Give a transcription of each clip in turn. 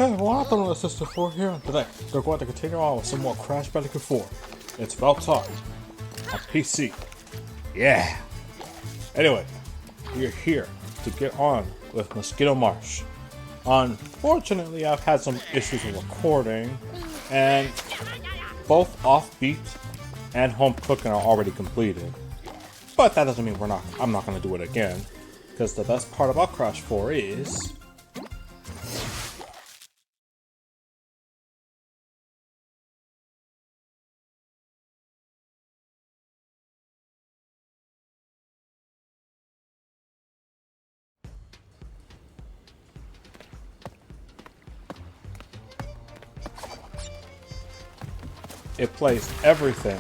Okay, well, I don't know what Sister 4 here today. They're going to continue on with some more Crash Bandicoot 4. It's about time. On PC. Yeah. Anyway, we're here to get on with Mosquito Marsh. Unfortunately, I've had some issues with recording, and both Offbeat and Home Cooking are already completed. But that doesn't mean I'm not going to do it again, because the best part about Crash 4 is it plays everything,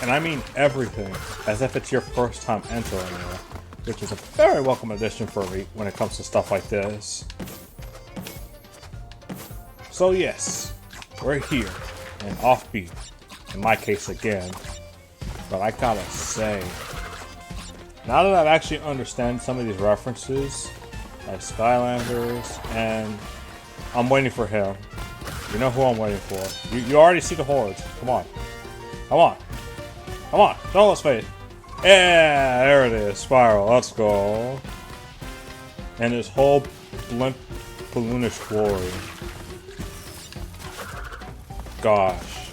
and I mean everything, as if it's your first time entering it, which is a very welcome addition for me when it comes to stuff like this. So yes, we're here, and Offbeat, in my case again, but I gotta say, now that I've actually understand some of these references, like Skylanders, and I'm waiting for him. You know who I'm waiting for. You already see the hordes. Come on. Come on. Come on. Don't let's face. Yeah, there it is. Spiral. Let's go. And this whole blimp balloonish glory. Gosh.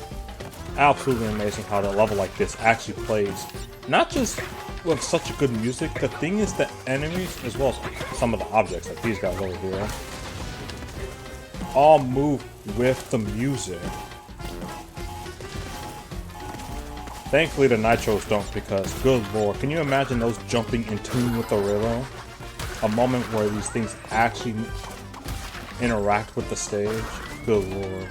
Absolutely amazing how a level like this actually plays. Not just with such good music. The thing is the enemies, as well as some of the objects, like these guys over here, all move with the music. Thankfully the nitros don't, because good lord, can you imagine those jumping in tune with the rhythm? A moment where these things actually interact with the stage. Good lord.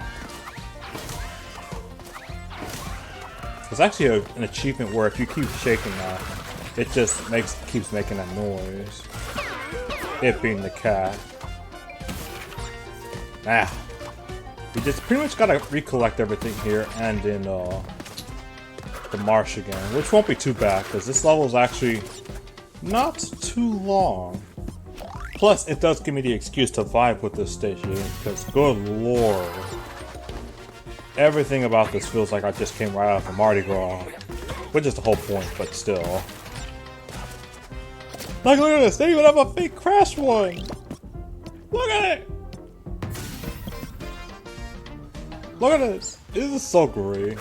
There's actually an achievement where if you keep shaking that, it just keeps making that noise. It being the cat. Now, we just pretty much gotta recollect everything here and in the marsh again, which won't be too bad because this level is actually not too long. Plus, it does give me the excuse to vibe with this station because, good lord, everything about this feels like I just came right out of Mardi Gras, which is the whole point, but still. Like, look at this! They even have a fake Crash one. Look at it! Look at this! This is so great.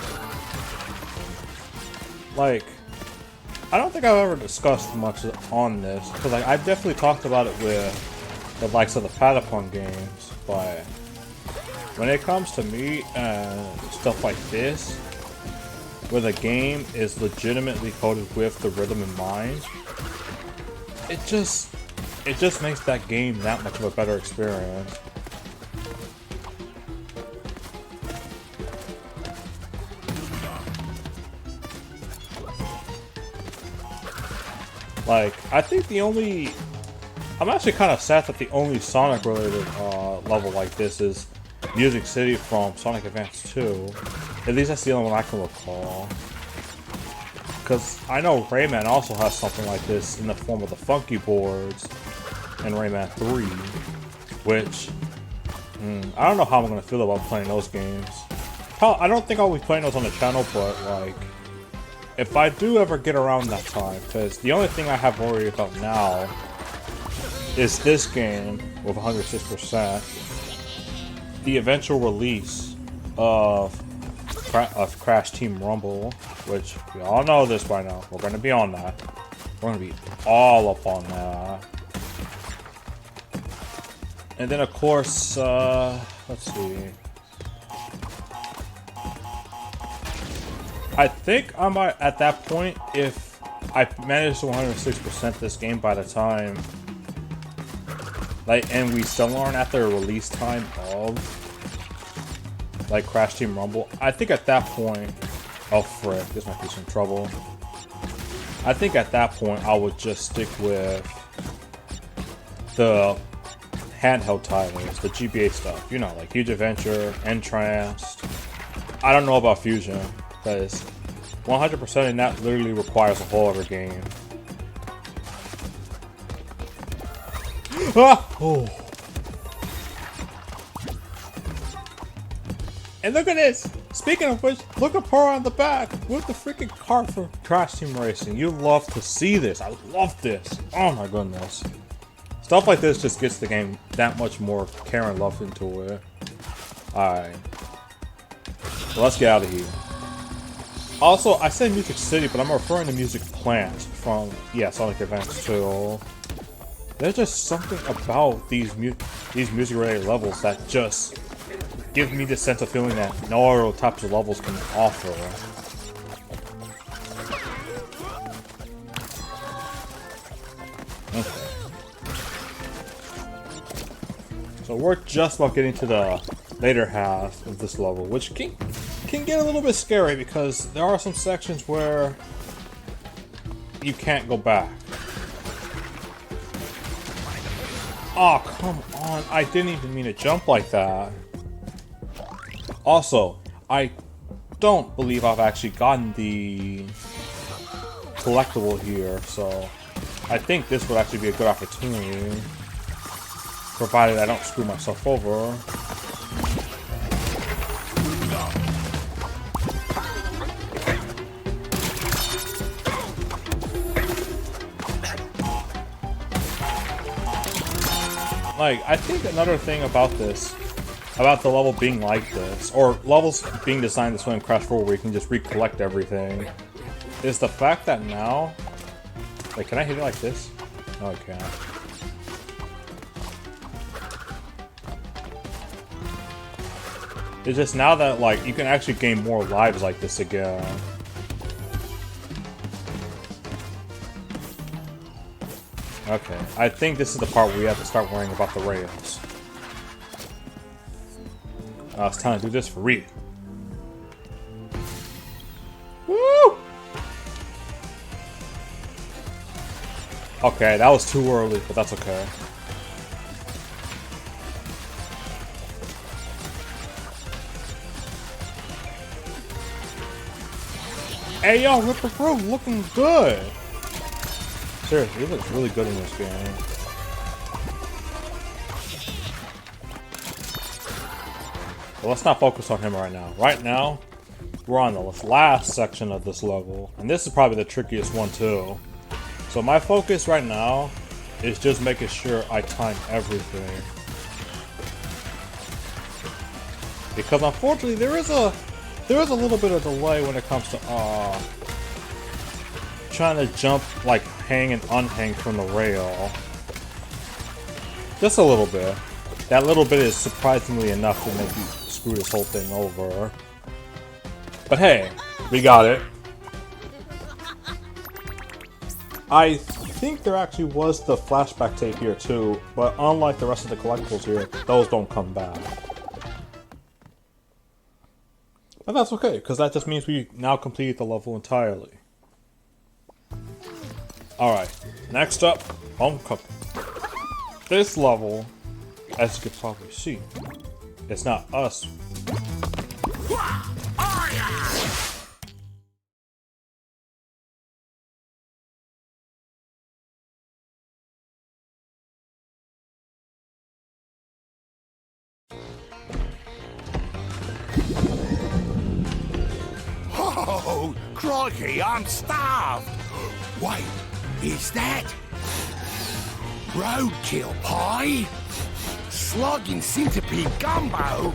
Like, I don't think I've ever discussed much on this, because like, I've definitely talked about it with the likes of the Patapon games, but when it comes to me and stuff like this, where the game is legitimately coded with the rhythm in mind, it just makes that game that much of a better experience. Like, I think I'm actually kind of sad that the only Sonic related level like this is Music City from Sonic Advance 2. At least that's the only one I can recall. Because I know Rayman also has something like this in the form of the Funky Boards in Rayman 3. Which, I don't know how I'm going to feel about playing those games. I don't think I'll be playing those on the channel, but like, if I do ever get around that time, because the only thing I have worry about now is this game with 106%, the eventual release of Crash Team Rumble, which we all know this by now. We're going to be on that. We're going to be all up on that. And then of course, let's see. I think I might, at that point, if I manage to 106% this game by the time, like, and we still aren't at the release time of, like, Crash Team Rumble, I think at that point, oh frick, this might be some trouble. I think at that point I would just stick with the handheld titles, the GBA stuff, you know, like Huge Adventure, Entranced. I don't know about Fusion, because 100% in that literally requires a whole other game. Ah! Oh. And look at this! Speaking of which, look at her on the back with the freaking cart for Crash Team Racing. You love to see this. I love this. Oh my goodness. Stuff like this just gets the game that much more care and love into it. Alright. So let's get out of here. Also, I say Music City, but I'm referring to Music Plant from, yeah, Sonic Advance 2. There's just something about these music-related levels that just give me the sense of feeling that no other types of levels can offer. Okay. So we're just about getting to the later half of this level, which can get a little bit scary because there are some sections where you can't go back. Oh, come on. I didn't even mean to jump like that. Also, I don't believe I've actually gotten the collectible here, so I think this would actually be a good opportunity, provided I don't screw myself over. Like, I think another thing about this, about the level being like this, or levels being designed this way in Crash 4 where you can just recollect everything, is the fact that now... Wait, can I hit it like this? No, I can't. It's just now that, like, you can actually gain more lives like this again. Okay, I think this is the part where we have to start worrying about the rails. It's time to do this for real. Woo! Okay, that was too early, but that's okay. Hey yo, Ripper Fruit looking good! Seriously, he looks really good in this game. But let's not focus on him right now. Right now, we're on the last section of this level, and this is probably the trickiest one too. So my focus right now is just making sure I time everything. Because unfortunately, there is a little bit of delay when it comes to trying to jump, like, hang and unhang from the rail. Just a little bit. That little bit is surprisingly enough to make you screw this whole thing over. But hey, we got it. I think there actually was the flashback tape here too, but unlike the rest of the collectibles here, those don't come back. But that's okay, because that just means we now completed the level entirely. Alright, next up, Homecoming. This level, as you can probably see, it's not us. Oh, crikey, I'm starved. Wait, is that roadkill pie? Slogging centipede gumbo?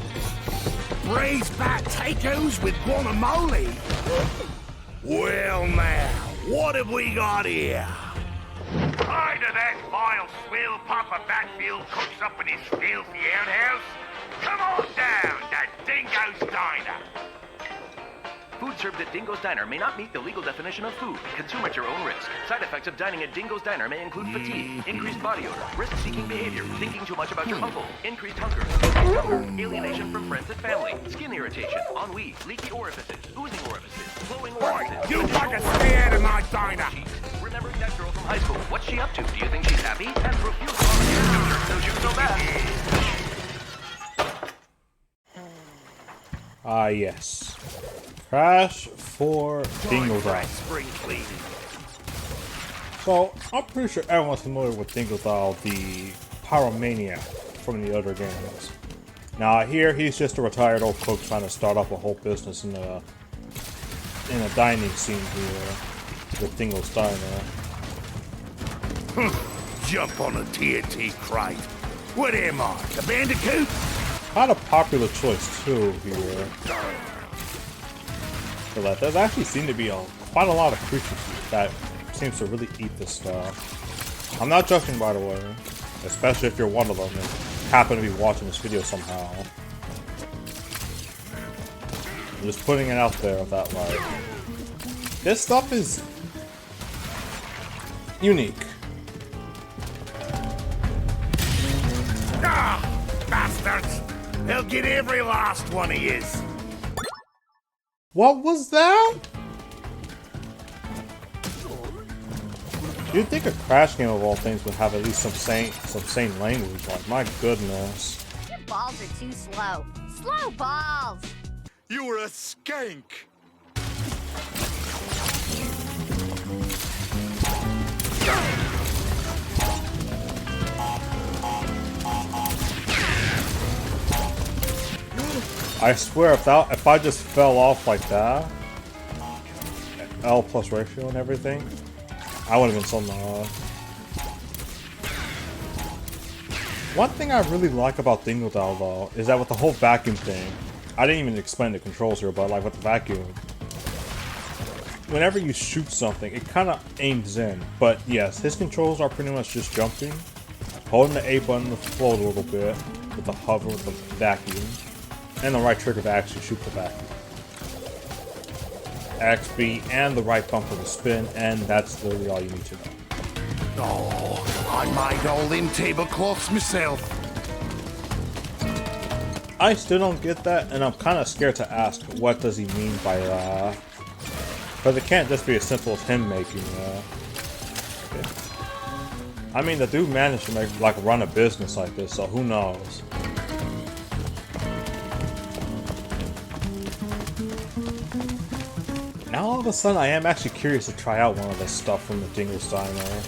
Braised potatoes with guacamole? Well now, what have we got here? Either that vile swill Papa Batfield cooks up in his filthy outhouse. Come on down to Dingo's Diner. Food served at Dingo's Diner may not meet the legal definition of food. Consume at your own risk. Side effects of dining at Dingo's Diner may include fatigue, increased body odor, risk-seeking behavior, thinking too much about your uncle, increased hunger, alienation from friends and family, skin irritation, ennui, leaky orifices, oozing orifices, flowing orifices. You fucking stay out of my diner! Remembering that girl from high school, what's she up to? Do you think she's happy? And profuse volunteer so she was so bad. Ah, yes. Crash for Dingodile. Spring cleaning. So, I'm pretty sure everyone's familiar with Dingodile, the pyromaniac from the other games. Now here he's just a retired old cook trying to start up a whole business in a dining scene here with Dingo's Diner. Jump on a TNT crate. What am I, a Bandicoot? Kind of popular choice too here. So that does actually seem to be quite a lot of creatures that seems to really eat this stuff. I'm not joking, by the way, especially if you're one of them and happen to be watching this video somehow. I'm just putting it out there that like this stuff is unique. Ah, bastards! They'll get every last one of yous. What was that? You'd think a Crash game of all things would have at least some sane language. Like, my goodness. Your balls are too slow. Slow balls! You're a skank. I swear, if I just fell off like that, L plus ratio and everything, I would have been so mad. One thing I really like about Dingo though is that with the whole vacuum thing, I didn't even explain the controls here, but like with the vacuum, whenever you shoot something, it kind of aims in. But yes, his controls are pretty much just jumping, holding the A button to float a little bit, with the hover with the vacuum, and the right trigger to actually shoot the vacuum. XB and the right bumper to spin, and that's literally all you need to know. Oh, I made all them tablecloths myself. I still don't get that, and I'm kind of scared to ask what does he mean by that. Because it can't just be as simple as him making that. Okay. I mean, the dude managed to make, like, run a business like this, so who knows. Now all of a sudden I am actually curious to try out one of this stuff from the Dingo's Diner.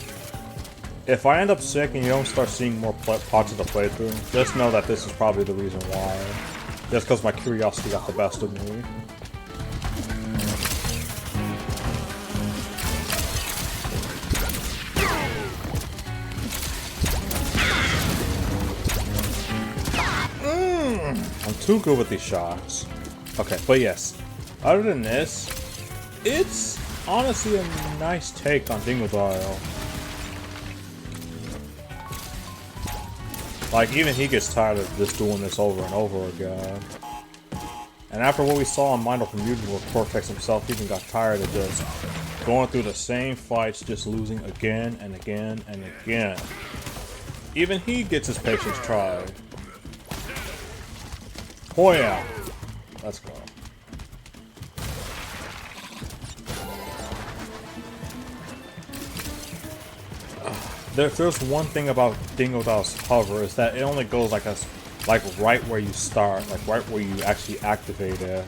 If I end up sick and you don't start seeing more parts of the playthrough, just know that this is probably the reason why. Just because my curiosity got the best of me. I'm too good with these shots. Okay, but yes. Other than this, it's honestly a nice take on Dingo Diner. Like, even he gets tired of just doing this over and over again. And after what we saw on Mind Over Mutant, where Cortex himself even got tired of just going through the same fights, just losing again and again and again. Even he gets his patience tried. Oh yeah! Let's go. There's one thing about Dingo Diner's hover is that it only goes like right where you start, like right where you actually activate it.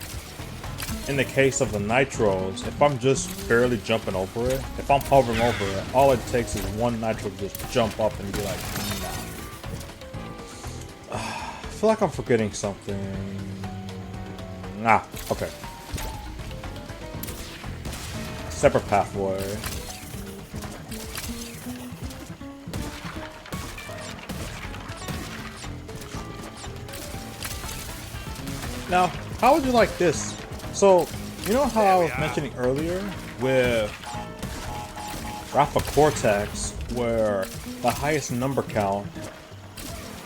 In the case of the nitros, if I'm just barely jumping over it, if I'm hovering over it, all it takes is one nitro to just jump up and be like, nah. I feel like I'm forgetting something. Nah, okay. Separate pathway. Now, how would you like this? So, you know how I was mentioning earlier with Rafa Cortex, where the highest number count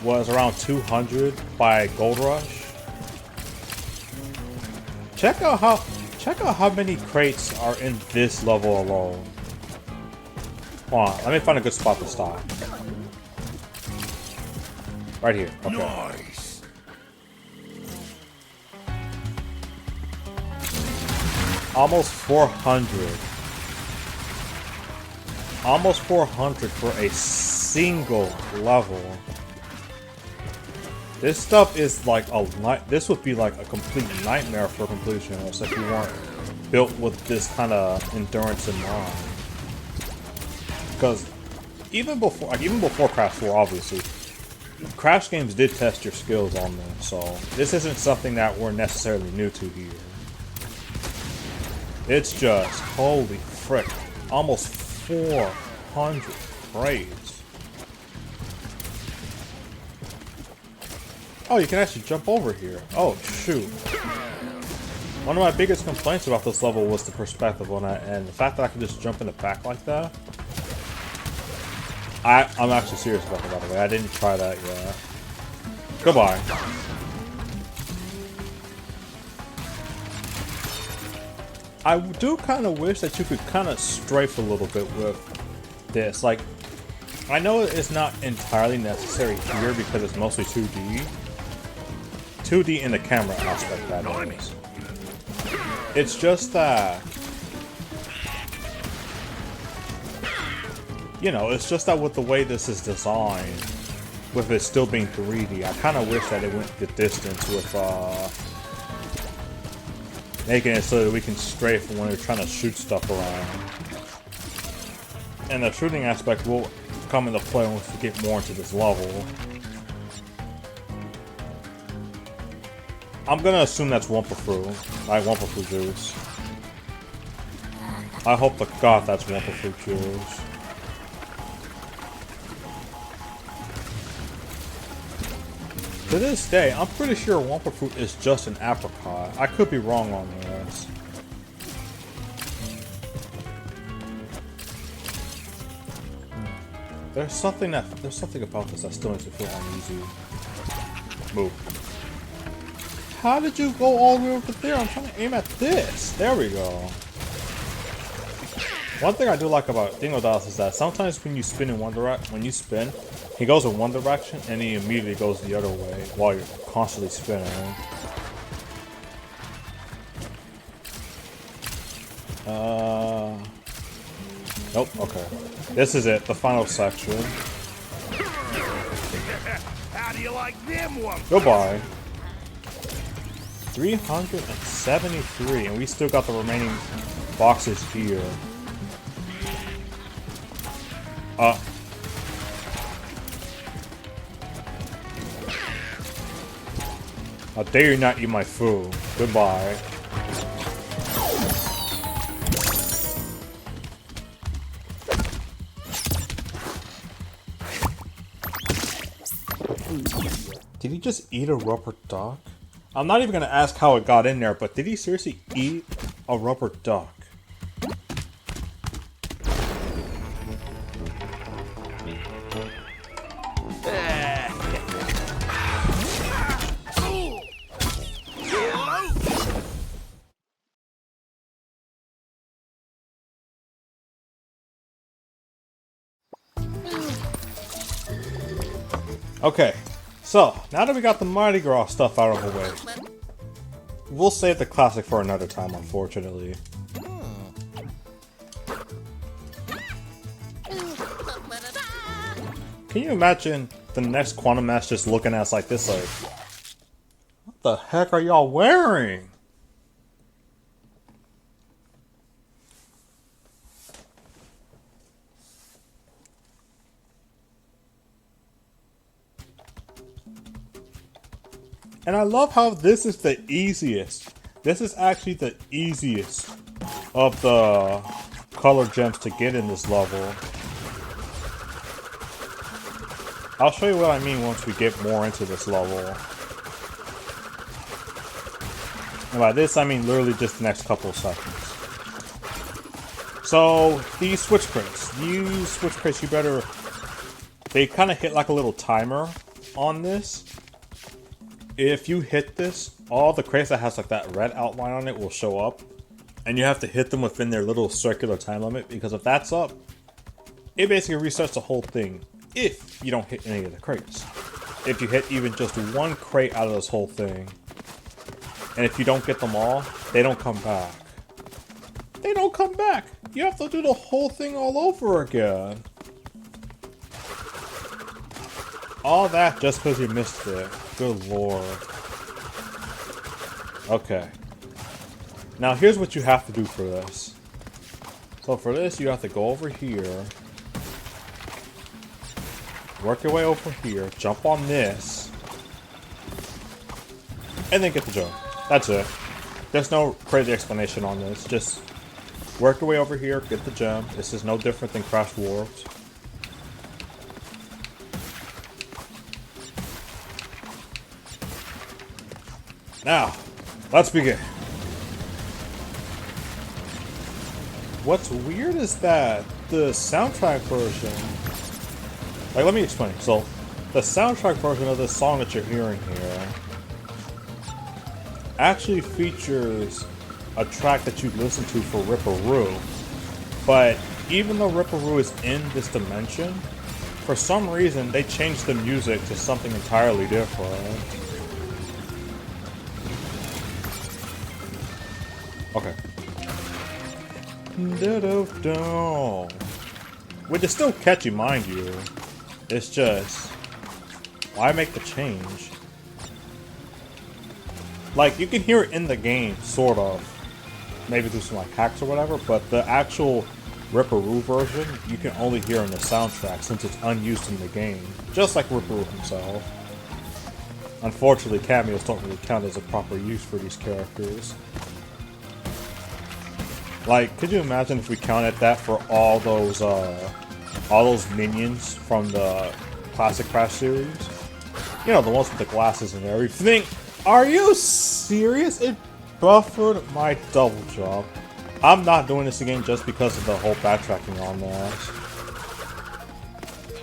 was around 200 by Gold Rush? Check out how many crates are in this level alone. Hold on, let me find a good spot to stop. Right here. Okay. Nice. Almost 400. Almost 400 for a single level. This stuff is like this would be like a complete nightmare for completionists if you weren't built with this kind of endurance in mind. Because even before Crash 4, obviously, Crash games did test your skills on them, so this isn't something that we're necessarily new to here. It's just, holy frick, almost 400 crates. Oh, you can actually jump over here. Oh, shoot. One of my biggest complaints about this level was the perspective on it, and the fact that I can just jump in the back like that. I'm actually serious about that, by the way. I didn't try that yet. Goodbye. I do kind of wish that you could kind of strafe a little bit with this. Like, I know it's not entirely necessary here because it's mostly 2D. 2D in the camera aspect, that is. It's just that... You know, it's just that with the way this is designed, with it still being 3D, I kind of wish that it went the distance with making it so that we can strafe when we're trying to shoot stuff around. And the shooting aspect will come into play once we get more into this level. I'm gonna assume that's Wumpa Fruit, like Wumpa Fruit juice. I hope to God that's Wumpa Fruit juice. To this day, I'm pretty sure Wumpa Fruit is just an apricot. I could be wrong on this. There's something about this that still makes me feel uneasy. Move. How did you go all the way over there? I'm trying to aim at this. There we go. One thing I do like about Dingodile is that sometimes when you spin in one direction, he goes in one direction and he immediately goes the other way while you're constantly spinning. Nope, okay. This is it, the final section. How do you like them ones? Goodbye. 373, and we still got the remaining boxes here. How dare you not eat my food. Goodbye. Did he just eat a rubber duck? I'm not even gonna ask how it got in there, but did he seriously eat a rubber duck? Okay, so now that we got the Mardi Gras stuff out of the way, we'll save the classic for another time, unfortunately. Can you imagine the next Quantum Mass just looking at us like this, like, what the heck are y'all wearing? And I love how this is the easiest. This is actually the easiest of the color gems to get in this level. I'll show you what I mean once we get more into this level. And by this, I mean literally just the next couple of seconds. So, these switch crates, you better... They kind of hit like a little timer on this. If you hit this, all the crates that has like that red outline on it will show up. And you have to hit them within their little circular time limit, because if that's up, it basically restarts the whole thing if you don't hit any of the crates. If you hit even just one crate out of this whole thing, and if you don't get them all, they don't come back. They don't come back! You have to do the whole thing all over again. All that just because you missed it. Good lord. Okay. Now here's what you have to do for this. So for this, you have to go over here. work your way over here, jump on this, and then get the jump. That's it. There's no crazy explanation on this. Just work your way over here, get the gem. This is no different than Crash Warps. Now, let's begin. What's weird is that the soundtrack version... Like, let me explain. So, the soundtrack version of this song that you're hearing here actually features a track that you listen to for Ripperoo. But even though Ripperoo is in this dimension, for some reason they changed the music to something entirely different. Okay. Which is still catchy, mind you. It's just, why make the change? Like, you can hear it in the game, sort of. Maybe through some like hacks or whatever, but the actual Ripperoo version, you can only hear in the soundtrack since it's unused in the game. Just like Ripperoo himself. Unfortunately, cameos don't really count as a proper use for these characters. Like, could you imagine if we counted that for all those minions from the classic Crash series? You know, the ones with the glasses and everything. Are you serious? It buffered my double jump. I'm not doing this again just because of the whole backtracking on that.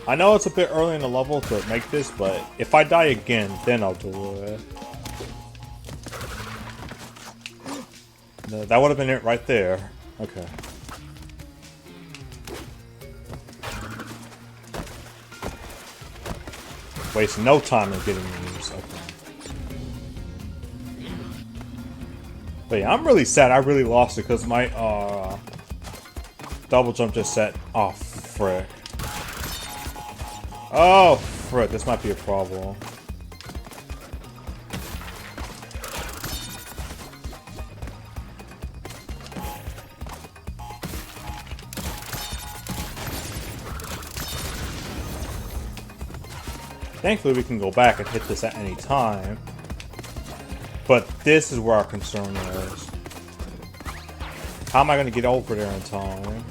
I know it's a bit early in the level to make this, but if I die again, then I'll do it. That would have been it right there. Okay. Waste no time in getting these. Okay. But yeah, I'm really sad I really lost it because my double jump just set. Oh, frick. Oh, frick. This might be a problem. Thankfully, we can go back and hit this at any time. But this is where our concern is. How am I going to get over there in time?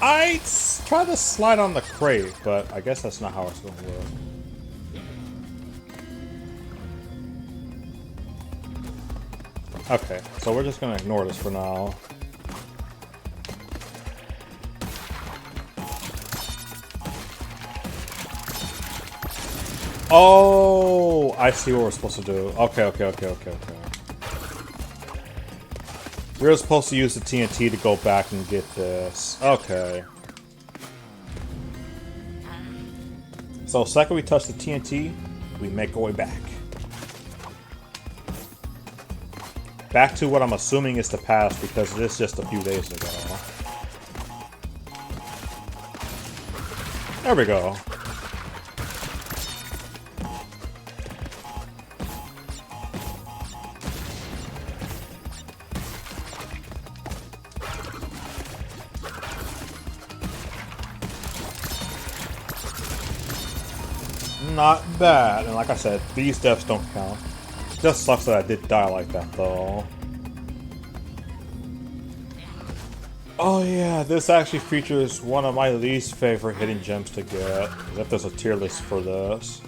I tried to slide on the crate, but I guess that's not how it's going to work. Okay, so we're just going to ignore this for now. Oh, I see what we're supposed to do. Okay. We're supposed to use the TNT to go back and get this. Okay. So, second we touch the TNT, we make our way back. Back to what I'm assuming is the past because it is just a few days ago. There we go. Not bad, and like I said, these deaths don't count. Just sucks that I did die like that, though. Oh yeah, this actually features one of my least favorite hidden gems to get. If there's a tier list for this.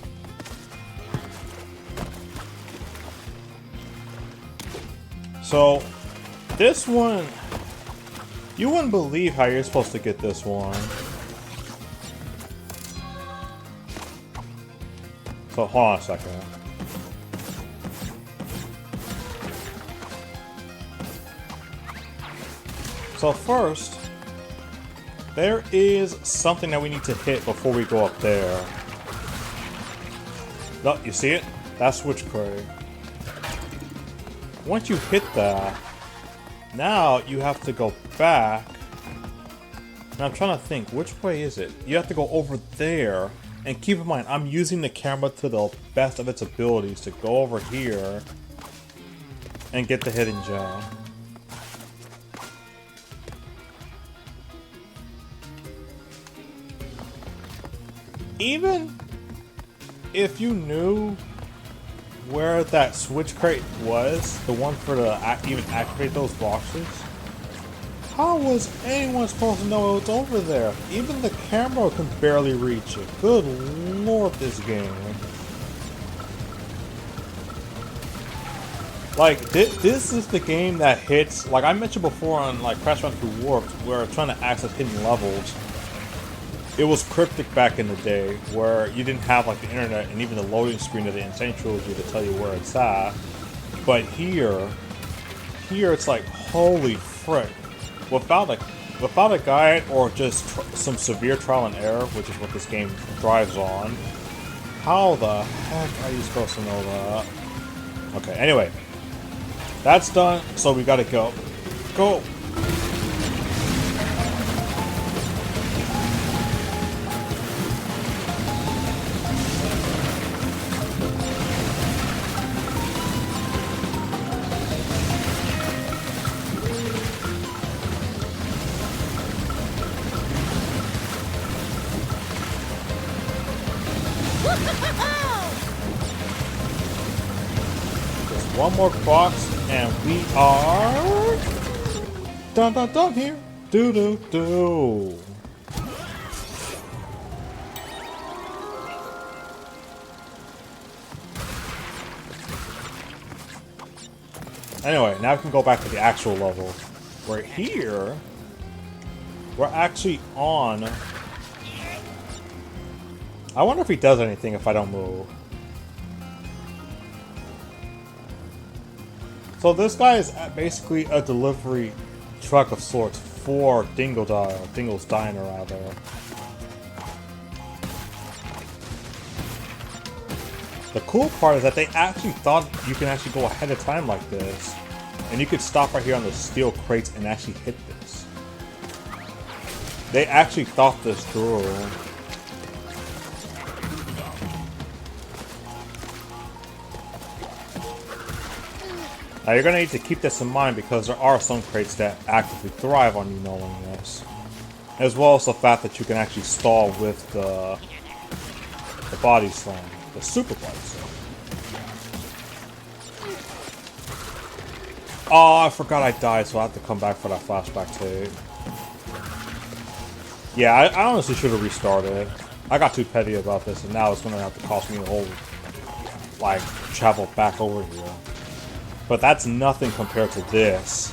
So, this one, you wouldn't believe how you're supposed to get this one. So, hold on a second. So first, there is something that we need to hit before we go up there. No, you see it? That's Switch Cray. Once you hit that, now you have to go back. And I'm trying to think, which way is it? You have to go over there. And keep in mind, I'm using the camera to the best of its abilities to go over here and get the hidden gem. even if you knew where that switch crate was, the one for the even activate those boxes, how was anyone supposed to know it was over there? Even the camera can barely reach it. Good lord, this game. Like, this is the game that hits, like I mentioned before on like Crash Bandicoot Warped, where trying to access hidden levels, it was cryptic back in the day, where you didn't have like the internet and even the loading screen of the Insane Trilogy to tell you where it's at. But here it's like, holy frick. Without a guide or just some severe trial and error, which is what this game thrives on, how the heck are you supposed to know that? Okay, anyway. That's done, so we gotta go. Go! Just one more box. And we are dun here. Do. Anyway, now we can go back to the actual level. Where here we're actually on. I wonder if he does anything if I don't move. So this guy is basically a delivery truck of sorts for Dingo's Diner, rather. The cool part is that they actually thought you can actually go ahead of time like this. And you could stop right here on the steel crates and actually hit this. They actually thought this through. Now you're going to need to keep this in mind because there are some crates that actively thrive on you knowing this. As well as the fact that you can actually stall with the body slam, the super body slam. Oh, I forgot I died, so I have to come back for that flashback tape. Yeah, I honestly should have restarted. I got too petty about this, and now it's going to have to cost me a whole, like, travel back over here. But that's nothing compared to this.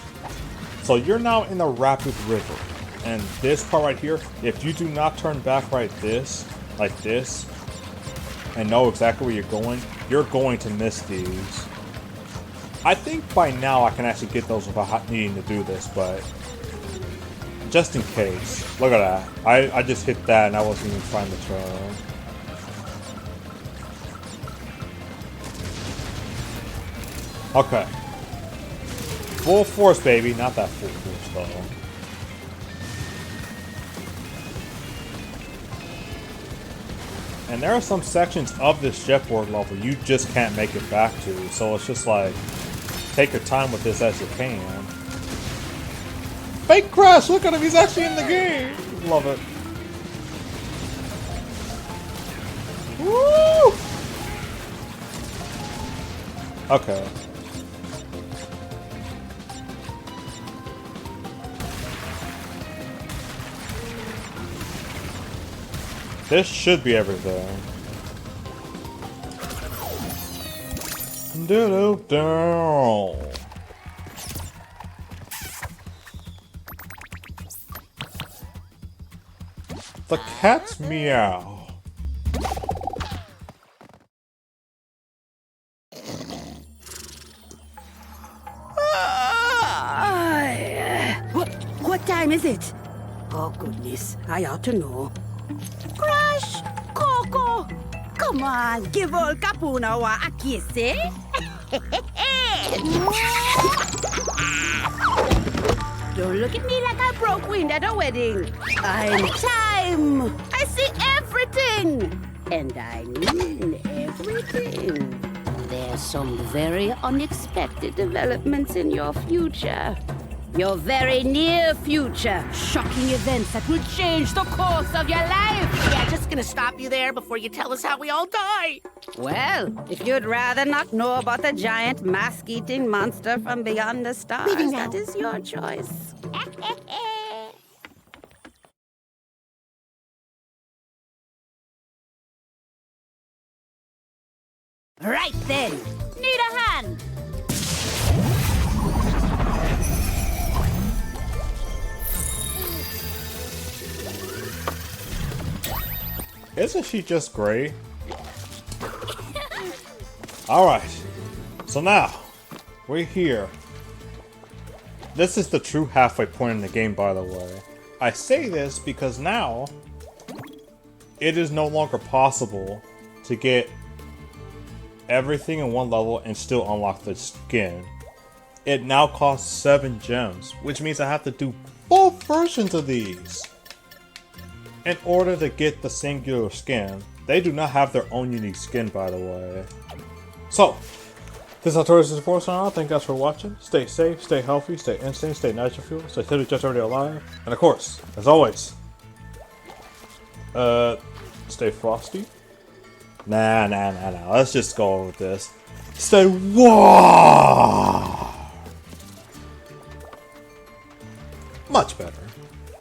So you're now in the rapid river. And this part right here, if you do not turn back like this, and know exactly where you're going to miss these. I think by now I can actually get those without needing to do this, but just in case. Look at that. I just hit that and I wasn't even trying to turn. Okay. Full force, baby. Not that full force, though. And there are some sections of this jetboard level you just can't make it back to. So it's just like, take your time with this as you can. Fake crash! Look at him, he's actually in the game! Love it. Woo! Okay. This should be everything. Do-do-do. The cat's meow. What time is it? Oh goodness, I ought to know. Crash! Coco! Come on, give old Kapuna-Wa a kiss, eh? Don't look at me like I broke wind at a wedding. I'm time. I see everything. And I mean everything. There's some very unexpected developments in your future. Your very near future. Shocking events that will change the course of your life. Yeah, just gonna stop you there before you tell us how we all die. Well, if you'd rather not know about the giant mask-eating monster from beyond the stars, Leaving now. that is your choice. Right then. Need a hand. Isn't she just great? Alright, so now, we're here. This is the true halfway point in the game, by the way. I say this because now, it is no longer possible to get everything in one level and still unlock the skin. It now costs 7 gems, which means I have to do both versions of these in order to get the singular skin. They do not have their own unique skin, by the way. So, this is Artorias is Force on. Thank you guys for watching. Stay safe, stay healthy, stay insane, stay nitro fuel, stay healthy, just already alive. And of course, as always, stay frosty. Nah. Let's just go with this. Stay wow. Much better.